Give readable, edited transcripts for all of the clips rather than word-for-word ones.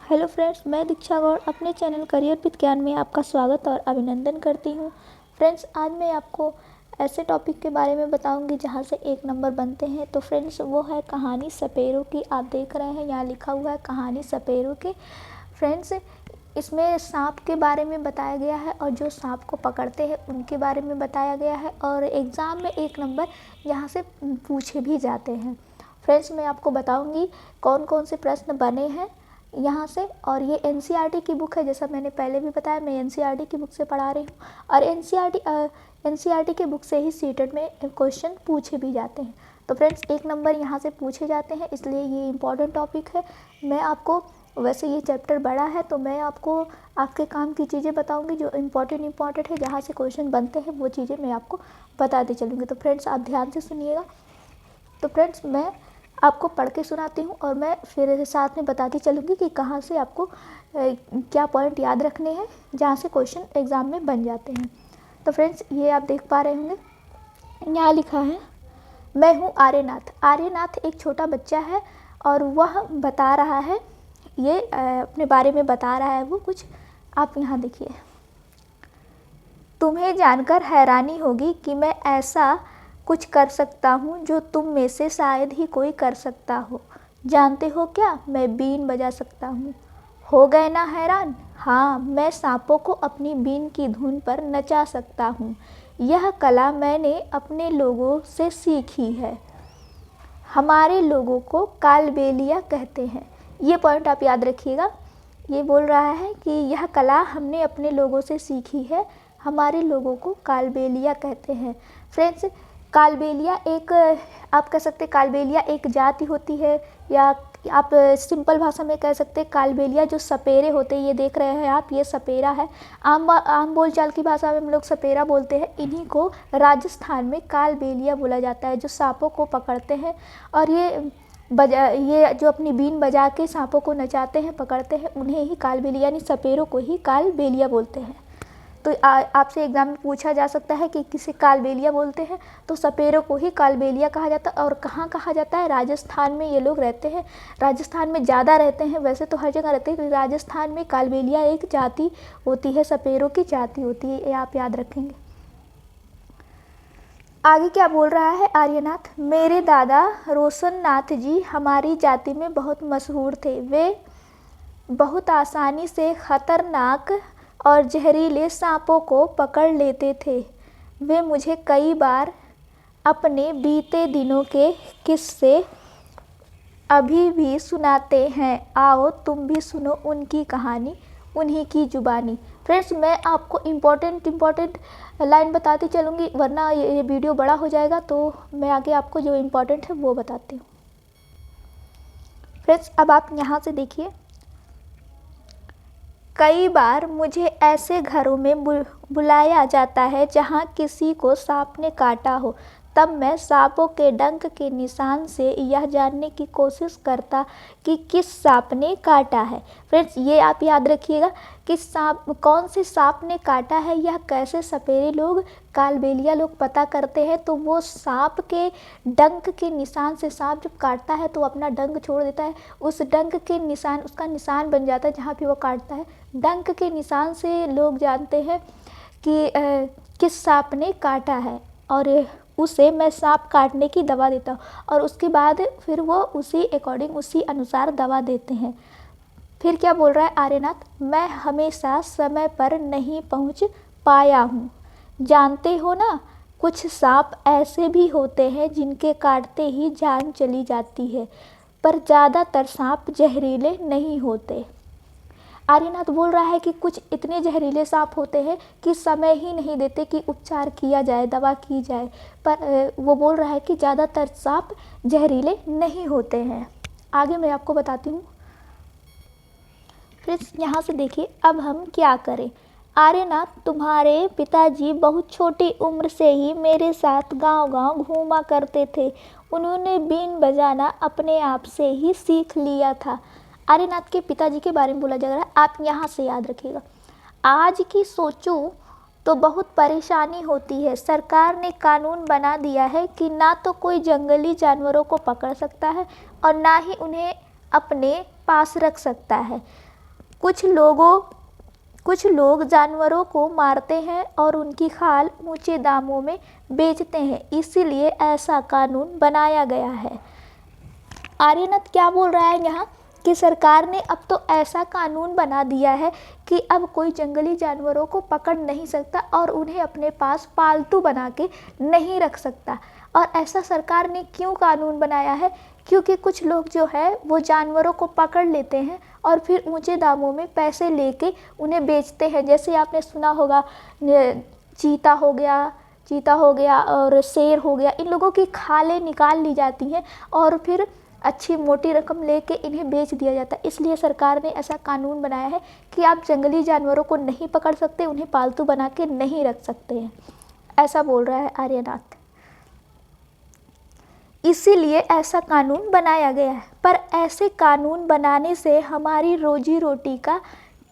Hello friends, मैं दीक्षा गौड़ अपने channel career with ज्ञान में आपका स्वागत और अभिनंदन करती हूँ। फ्रेंड्स, आज मैं आपको ऐसे टॉपिक के बारे में बताऊंगी जहाँ से 1 नंबर बनते हैं। तो फ्रेंड्स, वो है कहानी सपेरों की। आप देख रहे हैं यहाँ लिखा हुआ है कहानी सपेरों की। फ्रेंड्स, इसमें सांप के बारे में बताया गया है और जो सांप को पकड़ते हैं उनके बारे में बताया गया है और एग्ज़ाम में 1 नंबर यहाँ से पूछे भी जाते हैं। फ्रेंड्स, मैं आपको बताऊंगी कौन कौन से प्रश्न बने हैं यहाँ से। और ये एनसीईआरटी की बुक है, जैसा मैंने पहले भी बताया, मैं एनसीईआरटी की बुक से पढ़ा रही हूँ और एनसीईआरटी के बुक से ही सीटेट में क्वेश्चन पूछे भी जाते हैं। तो फ्रेंड्स, 1 नंबर यहाँ से पूछे जाते हैं, इसलिए ये इम्पॉर्टेंट टॉपिक है। मैं आपको, वैसे ये चैप्टर बड़ा है तो मैं आपको आपके काम की चीज़ें बताऊंगी जो इम्पॉर्टेंट है, जहाँ से क्वेश्चन बनते हैं वो चीज़ें मैं आपको बताती चलूँगी। तो फ्रेंड्स, आप ध्यान से सुनिएगा। तो फ्रेंड्स, मैं आपको पढ़ के सुनाती हूँ और मैं फिर साथ में बताती चलूँगी कि कहाँ से आपको क्या पॉइंट याद रखने हैं जहाँ से क्वेश्चन एग्ज़ाम में बन जाते हैं। तो फ्रेंड्स, ये आप देख पा रहे होंगे, यहाँ लिखा है, मैं हूँ आर्यनाथ। आर्यनाथ एक छोटा बच्चा है और वह बता रहा है, ये अपने बारे में बता रहा है वो कुछ। आप यहाँ देखिए, तुम्हें जानकर हैरानी होगी कि मैं ऐसा कुछ कर सकता हूँ जो तुम में से शायद ही कोई कर सकता हो। जानते हो क्या? मैं बीन बजा सकता हूँ। हो गए ना हैरान? हाँ, मैं सांपों को अपनी बीन की धुन पर नचा सकता हूँ। यह कला मैंने अपने लोगों से सीखी है। हमारे लोगों को कालबेलिया कहते हैं। ये पॉइंट आप याद रखिएगा। ये बोल रहा है कि यह कला हमने अपने लोगों से सीखी है, हमारे लोगों को कालबेलिया कहते हैं। फ्रेंड्स, कालबेलिया एक, आप कह सकते हैं कालबेलिया एक जाति होती है, या आप सिंपल भाषा में कह सकते हैं कालबेलिया जो सपेरे होते हैं, ये देख रहे हैं आप, ये सपेरा है। आम बोलचाल की भाषा में हम लोग सपेरा बोलते हैं। इन्हीं को राजस्थान में कालबेलिया बोला जाता है, जो सांपों को पकड़ते हैं। और ये जो अपनी बीन बजा के सांपों को नचाते हैं, पकड़ते हैं, उन्हें ही कालबेलिया यानी सपेरों को ही कालबेलिया बोलते हैं। तो आपसे एग्जाम में पूछा जा सकता है कि किसे कालबेलिया बोलते हैं, तो सपेरों को ही कालबेलिया कहा जाता है। और कहाँ कहा जाता है? राजस्थान में ये लोग रहते हैं। राजस्थान में ज़्यादा रहते हैं, वैसे तो हर जगह रहते हैं, राजस्थान में कालबेलिया एक जाति होती है, सपेरों की जाति होती है, ये आप याद रखेंगे। आगे क्या बोल रहा है आर्यनाथ? मेरे दादा रोशन नाथ जी हमारी जाति में बहुत मशहूर थे। वे बहुत आसानी से खतरनाक और जहरीले सांपों को पकड़ लेते थे। वे मुझे कई बार अपने बीते दिनों के किस्से अभी भी सुनाते हैं। आओ तुम भी सुनो उनकी कहानी, उन्हीं की जुबानी। फ्रेंड्स, मैं आपको इम्पोर्टेंट लाइन बताती चलूँगी, वरना ये वीडियो बड़ा हो जाएगा, तो मैं आगे आपको जो इम्पोर्टेंट है वो बताती हूँ। फ्रेंड्स, अब आप यहाँ से देखिए, कई बार मुझे ऐसे घरों में बुलाया जाता है जहाँ किसी को सांप ने काटा हो। तब मैं सांपों के डंक के निशान से यह जानने की कोशिश करता कि किस सांप ने काटा है। फ्रेंड्स, ये आप याद रखिएगा कि सांप, कौन से सांप ने काटा है, यह कैसे सपेरे लोग, कालबेलिया लोग पता करते हैं। तो वो सांप के डंक के निशान से, सांप जब काटता है तो अपना डंक छोड़ देता है, उस डंक के निशान, उसका निशान बन जाता है जहाँ पे वो काटता है। डंक के निशान से लोग जानते हैं कि किस सांप ने काटा है, और उसे मैं सांप काटने की दवा देता हूँ, और उसके बाद फिर वो उसी अकॉर्डिंग, उसी अनुसार दवा देते हैं। फिर क्या बोल रहा है आर्यनाथ? मैं हमेशा समय पर नहीं पहुँच पाया हूँ। जानते हो ना, कुछ सांप ऐसे भी होते हैं जिनके काटते ही जान चली जाती है, पर ज़्यादातर सांप जहरीले नहीं होते। आर्यनाथ बोल रहा है कि कुछ इतने जहरीले सांप होते हैं कि समय ही नहीं देते कि उपचार किया जाए, दवा की जाए, पर वो बोल रहा है कि ज़्यादातर सांप जहरीले नहीं होते हैं। आगे मैं आपको बताती हूँ। फिर यहाँ से देखिए, अब हम क्या करें? आर्यनाथ, तुम्हारे पिताजी बहुत छोटी उम्र से ही मेरे साथ गांव-गांव घूमा करते थे। उन्होंने बीन बजाना अपने आप से ही सीख लिया था। आर्यनाथ के पिताजी के बारे में बोला जा रहा है, आप यहाँ से याद रखिएगा। आज की सोचूं तो बहुत परेशानी होती है। सरकार ने कानून बना दिया है कि ना तो कोई जंगली जानवरों को पकड़ सकता है और ना ही उन्हें अपने पास रख सकता है। कुछ लोग जानवरों को मारते हैं और उनकी खाल ऊंचे दामों में बेचते हैं, इसीलिए ऐसा कानून बनाया गया है। आर्यनाथ क्या बोल रहा है यहाँ कि सरकार ने अब तो ऐसा कानून बना दिया है कि अब कोई जंगली जानवरों को पकड़ नहीं सकता और उन्हें अपने पास पालतू बना के नहीं रख सकता। और ऐसा सरकार ने क्यों कानून बनाया है? क्योंकि कुछ लोग जो है वो जानवरों को पकड़ लेते हैं और फिर ऊंचे दामों में पैसे लेके उन्हें बेचते हैं। जैसे आपने सुना होगा चीता हो गया और शेर हो गया, इन लोगों की खालें निकाल ली जाती हैं और फिर अच्छी मोटी रकम लेके इन्हें बेच दिया जाता है। इसलिए सरकार ने ऐसा कानून बनाया है कि आप जंगली जानवरों को नहीं पकड़ सकते, उन्हें पालतू बना के नहीं रख सकते हैं, ऐसा बोल रहा है आर्यनाथ। इसीलिए ऐसा कानून बनाया गया है। पर ऐसे कानून बनाने से हमारी रोजी रोटी का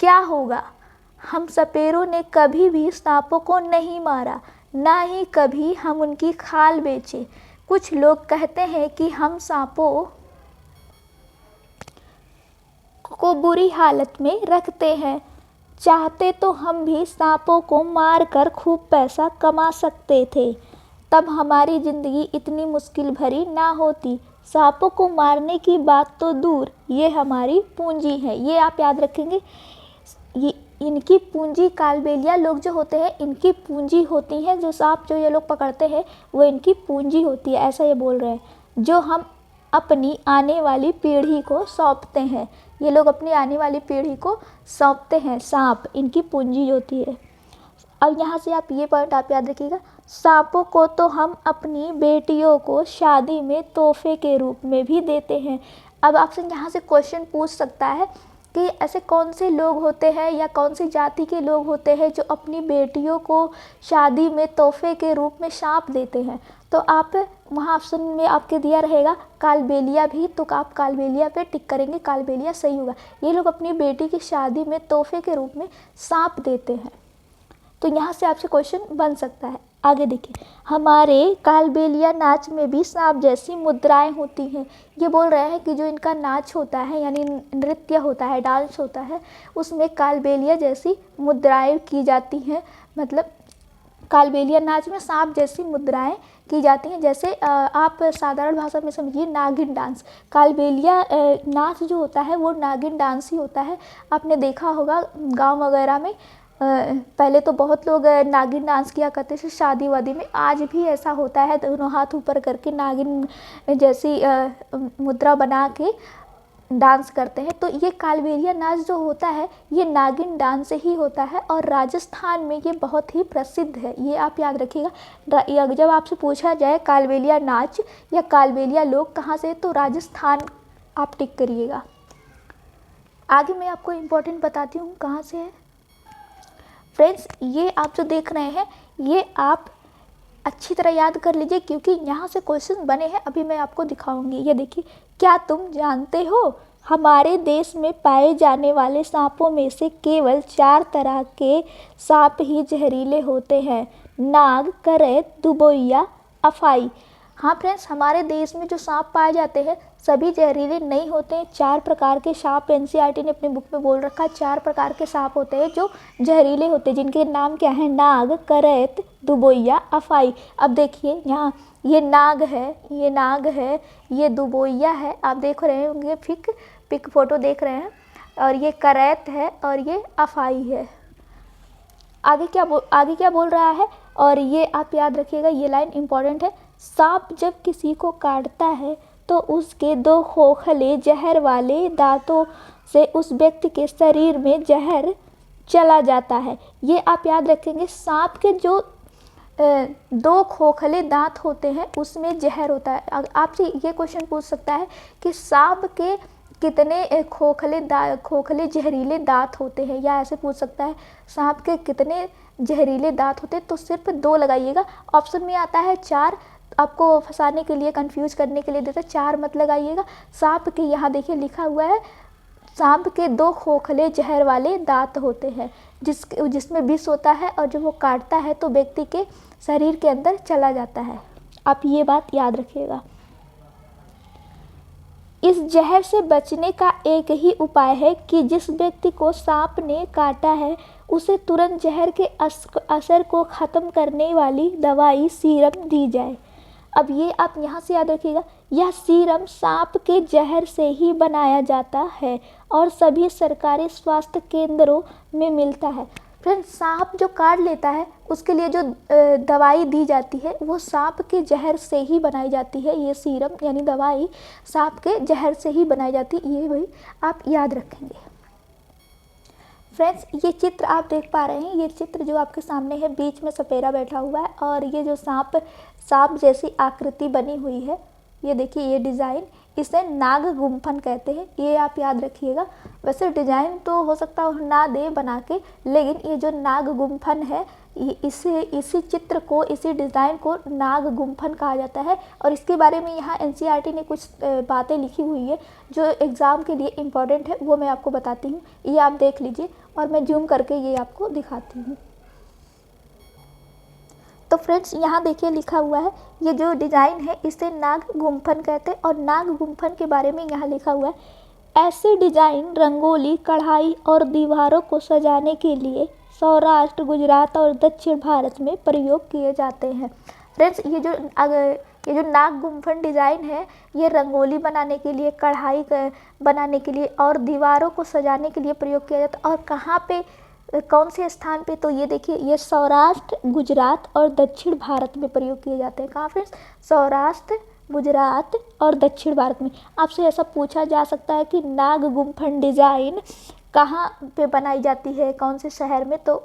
क्या होगा? हम सपेरों ने कभी भी सांपों को नहीं मारा, ना ही कभी हम उनकी खाल बेचे। कुछ लोग कहते हैं कि हम सांपों को बुरी हालत में रखते हैं। चाहते तो हम भी सांपों को मार कर खूब पैसा कमा सकते थे, तब हमारी ज़िंदगी इतनी मुश्किल भरी ना होती। सांपों को मारने की बात तो दूर, ये हमारी पूंजी है। ये आप याद रखेंगे, ये इनकी पूंजी, कालबेलिया लोग जो होते हैं इनकी पूंजी होती है। जो सांप जो ये लोग पकड़ते हैं वो इनकी पूंजी होती है, ऐसा ये बोल रहे हैं, जो हम अपनी आने वाली पीढ़ी को सौंपते हैं। ये लोग अपनी आने वाली पीढ़ी को सौंपते हैं, सांप इनकी पूंजी होती है। अब यहाँ से आप ये पॉइंट आप याद रखिएगा, सांपों को तो हम अपनी बेटियों को शादी में तोहफे के रूप में भी देते हैं। अब आपसे यहाँ से क्वेश्चन पूछ सकता है कि ऐसे कौन से लोग होते हैं या कौन सी जाति के लोग होते हैं जो अपनी बेटियों को शादी में तोहफे के रूप में सांप देते हैं? तो आप वहाँ ऑप्शन में आपके दिया रहेगा कालबेलिया भी, तो आप कालबेलिया पे टिक करेंगे, कालबेलिया सही होगा। ये लोग अपनी बेटी की शादी में तोहफे के रूप में सांप देते हैं। तो यहाँ से आपसे क्वेश्चन बन सकता है। आगे देखिए, हमारे कालबेलिया नाच में भी सांप जैसी मुद्राएं होती हैं। ये बोल रहे हैं कि जो इनका नाच होता है यानी नृत्य होता है, डांस होता है, उसमें कालबेलिया जैसी मुद्राएं की जाती हैं। मतलब कालबेलिया नाच में सांप जैसी मुद्राएं की जाती हैं। जैसे आप साधारण भाषा में समझिए नागिन डांस। कालबेलिया नाच जो होता है वो नागिन डांस ही होता है। आपने देखा होगा गाँव वगैरह में पहले तो बहुत लोग नागिन डांस किया करते थे शादी वादी में। आज भी ऐसा होता है, दोनों हाथ ऊपर करके नागिन जैसी मुद्रा बना के डांस करते हैं। तो ये कालबेलिया नाच जो होता है ये नागिन डांस ही होता है और राजस्थान में ये बहुत ही प्रसिद्ध है। ये आप याद रखिएगा। जब आपसे पूछा जाए कालबेलिया नाच या कालबेलिया लोग कहाँ से, तो राजस्थान आप टिक करिएगा। आगे मैं आपको इम्पोर्टेंट बताती हूँ कहाँ से है। फ्रेंड्स, ये आप जो देख रहे हैं ये आप अच्छी तरह याद कर लीजिए क्योंकि यहाँ से क्वेश्चन बने हैं, अभी मैं आपको दिखाऊंगी। ये देखिए, क्या तुम जानते हो हमारे देश में पाए जाने वाले सांपों में से केवल 4 तरह के सांप ही जहरीले होते हैं? नाग, करैत, दुबोइया, अफाई। हाँ फ्रेंड्स, हमारे देश में जो सांप पाए जाते हैं सभी जहरीले नहीं होते हैं। 4 प्रकार के सांप एनसीईआरटी ने अपनी बुक में बोल रखा है। 4 प्रकार के सांप होते हैं जो जहरीले होते हैं, जिनके नाम क्या है? नाग, करैत, दुबोइया, अफाई। अब देखिए यहाँ ये नाग है, ये नाग है, ये दुबोइया है, आप देख रहे होंगे, पिक फोटो देख रहे हैं, और ये करैत है और ये अफाई है। आगे क्या बोल रहा है? और ये आप याद रखिएगा, ये लाइन इम्पॉर्टेंट है। सांप जब किसी को काटता है तो उसके 2 खोखले जहर वाले दांतों से उस व्यक्ति के शरीर में जहर चला जाता है। ये आप याद रखेंगे, सांप के जो 2 खोखले दांत होते हैं उसमें जहर होता है। आपसे ये क्वेश्चन पूछ सकता है कि सांप के कितने खोखले जहरीले दांत होते हैं, या ऐसे पूछ सकता है सांप के कितने जहरीले दांत होते हैं, तो सिर्फ 2 लगाइएगा। ऑप्शन में आता है 4, आपको फंसाने के लिए, कंफ्यूज करने के लिए देता है, 4 मत लगाइएगा। सांप के यहाँ देखिए लिखा हुआ है, सांप के 2 खोखले जहर वाले दांत होते हैं जिसमें विष होता है और जब वो काटता है तो व्यक्ति के शरीर के अंदर चला जाता है। आप ये बात याद रखिएगा। इस जहर से बचने का एक ही उपाय है कि जिस व्यक्ति को सांप ने काटा है उसे तुरंत जहर के असर को ख़त्म करने वाली दवाई सीरम दी जाए। अब ये आप यहाँ से याद रखिएगा, यह सीरम सांप के जहर से ही बनाया जाता है और सभी सरकारी स्वास्थ्य केंद्रों में मिलता है। फ्रेंड्स, सांप जो काट लेता है उसके लिए जो दवाई दी जाती है वो सांप के जहर से ही बनाई जाती है। ये सीरम यानी दवाई सांप के जहर से ही बनाई जाती है, ये भाई आप याद रखेंगे। फ्रेंड्स, ये चित्र आप देख पा रहे हैं, ये चित्र जो आपके सामने है, बीच में सपेरा बैठा हुआ है और ये जो सांप जैसी आकृति बनी हुई है, ये देखिए ये डिज़ाइन, इसे नाग गुम्फन कहते हैं, ये आप याद रखिएगा। वैसे डिज़ाइन तो हो सकता है ना दे बना के, लेकिन ये जो नाग गुम्फन है इसी चित्र को, इसी डिज़ाइन को नाग गुम्फन कहा जाता है। और इसके बारे में यहाँ एनसीईआरटी ने कुछ बातें लिखी हुई है जो एग्ज़ाम के लिए इम्पॉर्टेंट है, वो मैं आपको बताती हूँ। ये आप देख लीजिए और मैं जूम करके ये आपको दिखाती हूँ। तो फ्रेंड्स, यहाँ देखिए लिखा हुआ है, ये जो डिज़ाइन है इसे नाग गुम्फन कहते हैं। और नाग गुम्फन के बारे में यहाँ लिखा हुआ है, ऐसे डिज़ाइन रंगोली, कढ़ाई और दीवारों को सजाने के लिए सौराष्ट्र, गुजरात और दक्षिण भारत में प्रयोग किए जाते हैं। फ्रेंड्स, ये जो नाग गुम्फन डिज़ाइन है ये रंगोली बनाने के लिए, कढ़ाई बनाने के लिए और दीवारों को सजाने के लिए प्रयोग किया जाता है। और कहाँ पे, कौन से स्थान पे, तो ये देखिए ये सौराष्ट्र, गुजरात और दक्षिण भारत में प्रयोग किए जाते हैं। कहाँ फ्रेंड्स? सौराष्ट्र, गुजरात और दक्षिण भारत में। आपसे ऐसा पूछा जा सकता है कि नाग गुम्फन डिज़ाइन कहाँ पे बनाई जाती है, कौन से शहर में, तो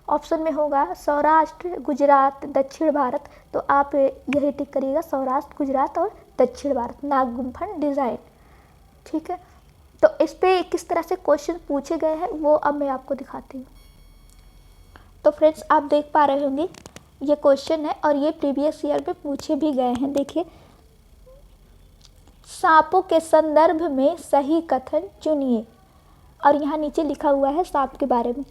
ऑप्शन में होगा सौराष्ट्र, गुजरात, दक्षिण भारत। तो आप यही टिक करिएगा, सौराष्ट्र, गुजरात और दक्षिण भारत, नाग गुम्फन डिज़ाइन। ठीक है, तो इस पे किस तरह से क्वेश्चन पूछे गए हैं वो अब मैं आपको दिखाती हूँ। तो फ्रेंड्स, आप देख पा रहे होंगे ये क्वेश्चन है और ये प्रीवियस ईयर में पूछे भी गए हैं। देखिए, सांपों के संदर्भ में सही कथन चुनिए। और यहाँ नीचे लिखा हुआ है सांप के बारे में।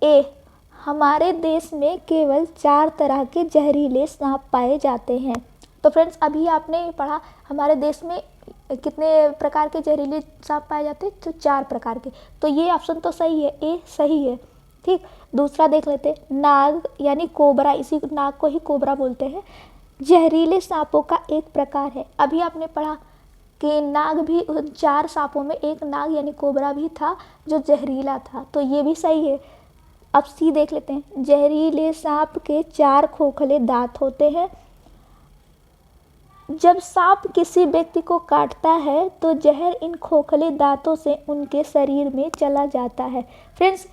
ए, हमारे देश में केवल 4 तरह के जहरीले सांप पाए जाते हैं। तो फ्रेंड्स, अभी आपने पढ़ा हमारे देश में कितने प्रकार के जहरीले सांप पाए जाते हैं, तो 4 प्रकार के। तो ये ऑप्शन तो सही है, ए सही है। ठीक, दूसरा देख लेते हैं, नाग यानी कोबरा, इसी नाग को ही कोबरा बोलते हैं, जहरीले सांपों का एक प्रकार है। अभी आपने पढ़ा कि नाग भी, 4 सांपों में एक नाग यानी कोबरा भी था जो जहरीला था, तो ये भी सही है। अब सी देख लेते हैं, जहरीले सांप के 4 खोखले दांत होते हैं। जब सांप किसी व्यक्ति को काटता है तो जहर इन खोखले दांतों से उनके शरीर में चला जाता है। फ्रेंड्स,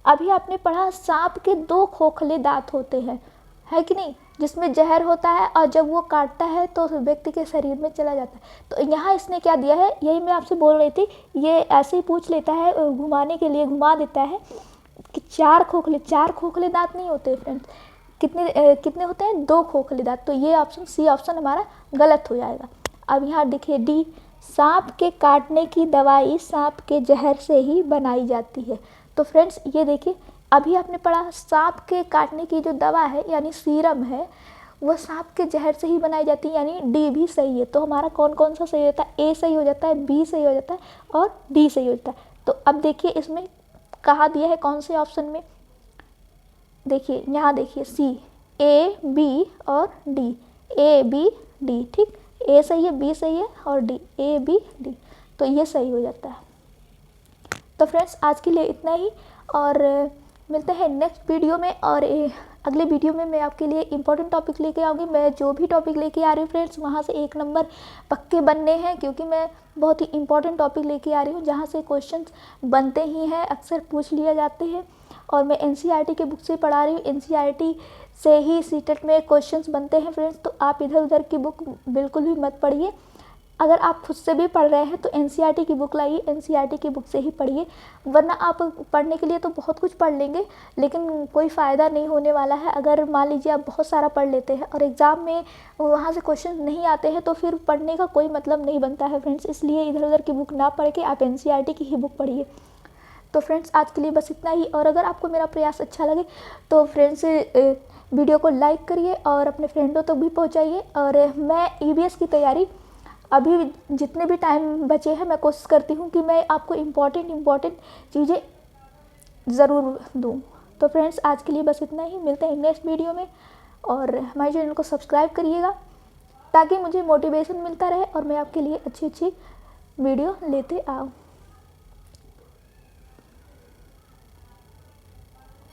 अभी आपने पढ़ा सांप के 2 खोखले दांत होते हैं, है कि नहीं, जिसमें जहर होता है और जब वो काटता है तो व्यक्ति के शरीर में चला जाता है। तो यहाँ इसने क्या दिया है, यही मैं आपसे बोल रही थी, ये ऐसे ही पूछ लेता है, घुमाने के लिए घुमा देता है कि 4 खोखले दांत नहीं होते फ्रेंड्स। कितने होते हैं? 2 खोखले दांत। तो ये ऑप्शन, सी ऑप्शन हमारा गलत हो जाएगा। अब यहाँ देखिए डी, सांप के काटने की दवाई सांप के जहर से ही बनाई जाती है। तो फ्रेंड्स, ये देखिए अभी आपने पढ़ा सांप के काटने की जो दवा है यानी सीरम है वो सांप के जहर से ही बनाई जाती है, यानी डी भी सही है। तो हमारा कौन कौन सा सही होता है? ए सही हो जाता है, बी सही हो जाता है और डी सही हो जाता है। तो अब देखिए इसमें कहाँ दिया है, कौन से ऑप्शन में, देखिए यहाँ देखिए सी, ए, बी और डी, ए, बी, डी। ठीक, ए सही है, बी सही है और डी, ए, बी, डी, तो ये सही हो जाता है। तो फ्रेंड्स, आज के लिए इतना ही और मिलते हैं नेक्स्ट वीडियो में। और अगले वीडियो में मैं आपके लिए इंपॉर्टेंट टॉपिक लेके आऊँगी। मैं जो भी टॉपिक लेके आ रही हूँ फ्रेंड्स, वहाँ से 1 नंबर पक्के बनने हैं, क्योंकि मैं बहुत ही इंपॉर्टेंट टॉपिक लेके आ रही हूँ जहाँ से क्वेश्चंस बनते ही हैं, अक्सर पूछ लिए जाते हैं। और मैं एनसीईआरटी के बुक से पढ़ा रही हूँ, एनसीईआरटी से ही सीटेट में क्वेश्चंस बनते हैं फ्रेंड्स। तो आप इधर उधर की बुक बिल्कुल भी मत पढ़िए। अगर आप खुद से भी पढ़ रहे हैं तो एनसीईआरटी की बुक लाइए, एनसीईआरटी की बुक से ही पढ़िए, वरना आप पढ़ने के लिए तो बहुत कुछ पढ़ लेंगे लेकिन कोई फ़ायदा नहीं होने वाला है। अगर मान लीजिए आप बहुत सारा पढ़ लेते हैं और एग्ज़ाम में वहाँ से क्वेश्चन नहीं आते हैं तो फिर पढ़ने का कोई मतलब नहीं बनता है फ्रेंड्स। इसलिए इधर उधर की बुक ना पढ़ के आप एनसीईआरटी की ही बुक पढ़िए। तो फ्रेंड्स, आज के लिए बस इतना ही। और अगर आपको मेरा प्रयास अच्छा लगे तो फ्रेंड्स वीडियो को लाइक करिए और अपने फ्रेंडों तक भी पहुंचाइए। और मैं ईवीएस की तैयारी अभी जितने भी टाइम बचे हैं मैं कोशिश करती हूँ कि मैं आपको इम्पॉर्टेंट चीज़ें ज़रूर दूँ। तो फ्रेंड्स आज के लिए बस इतना ही, मिलते हैं नेक्स्ट वीडियो में। और हमारे चैनल को सब्सक्राइब करिएगा ताकि मुझे मोटिवेशन मिलता रहे और मैं आपके लिए अच्छी अच्छी वीडियो लेते आऊँ।